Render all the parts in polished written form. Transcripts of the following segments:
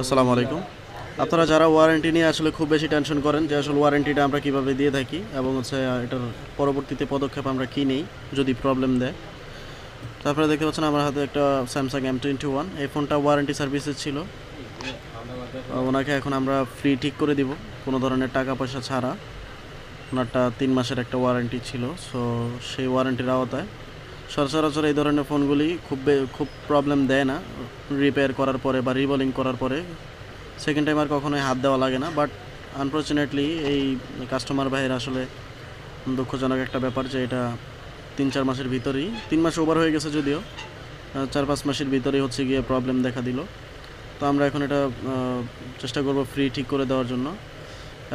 আসসালামু আলাইকুম। আপনারা যারা ওয়ারেন্টি নিয়ে আসলে খুব বেশি টেনশন করেন যে আসলে ওয়ারেন্টিটা আমরা কীভাবে দিয়ে থাকি এবং হচ্ছে এটার পরবর্তীতে পদক্ষেপ আমরা কী নেই যদি প্রবলেম দেয়। তারপরে দেখতে পাচ্ছেন আমার হাতে একটা স্যামসাং M21, এই ফোনটা ওয়ারেন্টি সার্ভিসেস ছিল। ওনাকে এখন আমরা ফ্রি ঠিক করে দিব কোনো ধরনের টাকা পয়সা ছাড়া। ওনারটা 3 মাসের একটা ওয়ারেন্টি ছিল, সো সেই ওয়ারেন্টির আওতায় সচরাচর এই ধরনের ফোনগুলি খুব প্রবলেম দেয় না রিপেয়ার করার পরে বা রিবলিং করার পরে। সেকেন্ড টাইম আর কখনোই হাত দেওয়া লাগে না, বাট আনফর্চুনেটলি এই কাস্টমার ভাইয়ের আসলে দুঃখজনক একটা ব্যাপার যে এটা 3-4 মাসের ভিতরেই, 3 মাস ওভার হয়ে গেছে যদিও, 4-5 মাসের ভিতরেই হচ্ছে গিয়ে প্রবলেম দেখা দিল। তো আমরা এখন এটা চেষ্টা করব ফ্রি ঠিক করে দেওয়ার জন্য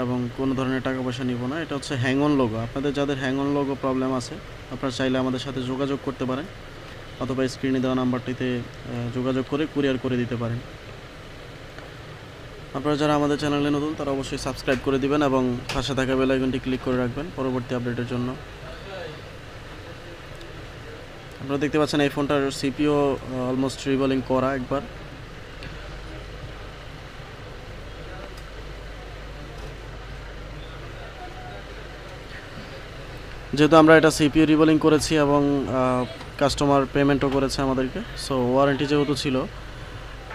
এবং কোনো ধরনের টাকা পয়সা নিব না। এটা হচ্ছে হ্যাং অন লোগো। আপনাদের যাদের হ্যাং অন লোগো প্রবলেম আছে আপনারা চাইলে আমাদের সাথে যোগাযোগ করতে পারেন অথবা স্ক্রিনে দেওয়া নাম্বারটিতে যোগাযোগ করে কুরিয়ার করে দিতে পারেন। আপনারা যারা আমাদের চ্যানেলে নতুন তারা অবশ্যই সাবস্ক্রাইব করে দিবেন এবং পাশে থাকা বেল আইকনটি ক্লিক করে রাখবেন পরবর্তী আপডেটের জন্য। আপনারা দেখতে পাচ্ছেন এই ফোনটার সিপিও অলমোস্ট রিবলিং করা একবার। যেহেতু আমরা এটা সিপিও রিবলিং করেছি এবং কাস্টমার পেমেন্টও করেছে আমাদেরকে, সো ওয়ারেন্টি যেহেতু ছিল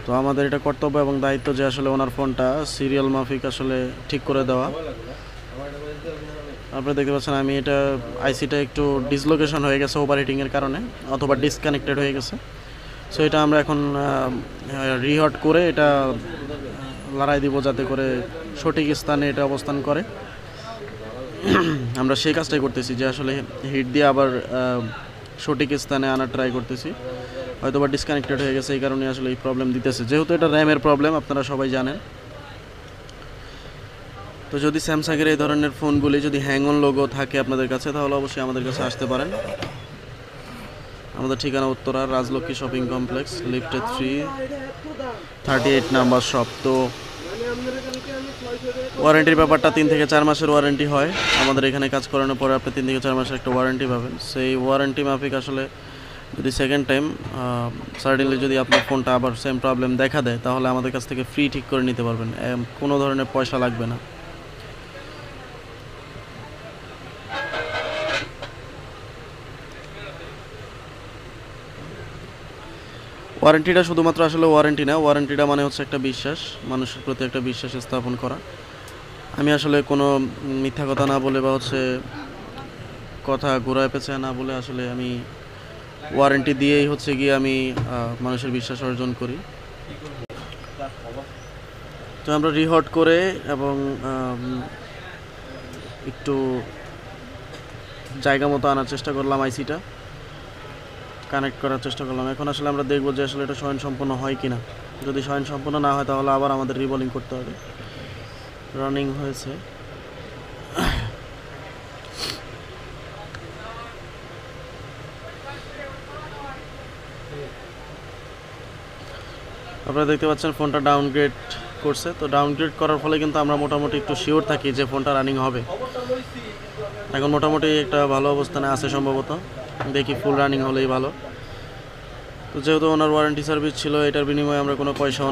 তো আমাদের এটা কর্তব্য এবং দায়িত্ব যে আসলে ওনার ফোনটা সিরিয়াল মাফিক আসলে ঠিক করে দেওয়া। আপনারা দেখতে পাচ্ছেন আমি এটা আইসিটা একটু ডিসলোকেশন হয়ে গেছে ওভারহিটিংয়ের কারণে অথবা ডিসকানেক্টেড হয়ে গেছে, সো এটা আমরা এখন রিহট করে এটা লড়াই দিব যাতে করে সঠিক স্থানে এটা অবস্থান করে। আমরা সেই কাজটাই করতেছি যে আসলে হিট দিয়ে আবার সঠিক স্থানে আনার ট্রাই করতেছি। হয়তো বা ডিসকানেক্টেড হয়ে গেছে এই কারণে আসলে এই প্রবলেম দিতেছে, যেহেতু এটা র্যামের প্রবলেম আপনারা সবাই জানেন। তো যদি স্যামসাংয়ের এই ধরনের ফোনগুলি যদি হ্যাং অন লোগো থাকে আপনাদের কাছে তাহলে অবশ্যই আমাদের কাছে আসতে পারেন। আমাদের ঠিকানা উত্তরা রাজলক্ষ্মী শপিং কমপ্লেক্স, লিফটে 3, 38 নাম্বার শপ। তো ওয়ারেন্টির ব্যাপারটা 3 থেকে 4 মাসের ওয়ারেন্টি হয় আমাদের এখানে। কাজ করানোর পরে আপনি 3 থেকে 4 মাসের একটা ওয়ারেন্টি পাবেন। সেই ওয়ারেন্টি মাফিক আসলে যদি সেকেন্ড টাইম সাডেনলি যদি আপনার ফোনটা আবার সেম প্রবলেম দেখা দেয় তাহলে আমাদের কাছ থেকে ফ্রি ঠিক করে নিতে পারবেন, কোনো ধরনের পয়সা লাগবে না। ওয়ারেন্টিটা শুধুমাত্র আসলে ওয়ারেন্টি না, ওয়ারেন্টিটা মানে হচ্ছে একটা বিশ্বাস, মানুষের প্রতি একটা বিশ্বাস স্থাপন করা। আমি আসলে কোনো মিথ্যা কথা না বলে বা হচ্ছে কথা ঘোরায় পেঁচায় না বলে আসলে আমি ওয়ারেন্টি দিয়েই হচ্ছে গিয়ে আমি মানুষের বিশ্বাস অর্জন করি। তো আমরা রিহট করে এবং একটু জায়গা মতো আনার চেষ্টা করলাম, আইসিটা কানেক্ট করার চেষ্টা করলাম। এখন আসলে আমরা দেখবো যে আসলে এটা স্বয়ংসম্পূর্ণ হয় কি না। যদি স্বয়ংসম্পূর্ণ না হয় তাহলে আবার আমাদের রিবলিং করতে হবে। রানিং হয়েছে। আপনারা দেখতে পাচ্ছেন ফোনটা ডাউনগ্রেড করছে। তো ডাউনগ্রেড করার ফলে কিন্তু আমরা মোটামুটি একটু শিওর থাকি যে ফোনটা রানিং হবে। এখন মোটামুটি একটা ভালো অবস্থানে আছে সম্ভবত, দেখি ফুল রানিং হলেই ভালো। তো যেহেতু ওনার ওয়ারেন্টি সার্ভিস ছিল এটার বিনিময়ে আমরা কোনো পয়সাও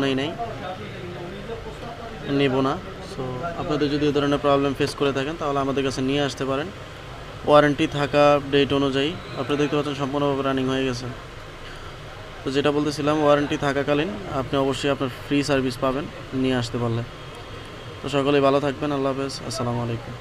নিব না। সো আপনাদের যদি এই ধরনের প্রবলেম ফেস করে থাকেন তাহলে আমাদের কাছে নিয়ে আসতে পারেন। ওয়ারেন্টি থাকা ডেট অনুযায়ী আপনারা দেখতে পাচ্ছেন সম্পূর্ণভাবে রানিং হয়ে গেছে। তো যেটা বলতেছিলাম, ওয়ারেন্টি থাকাকালীন আপনি অবশ্যই আপনার ফ্রি সার্ভিস পাবেন নিয়ে আসতে পারলে। তো সকলেই ভালো থাকবেন। আল্লাহ হাফেজ। আসসালামু আলাইকুম।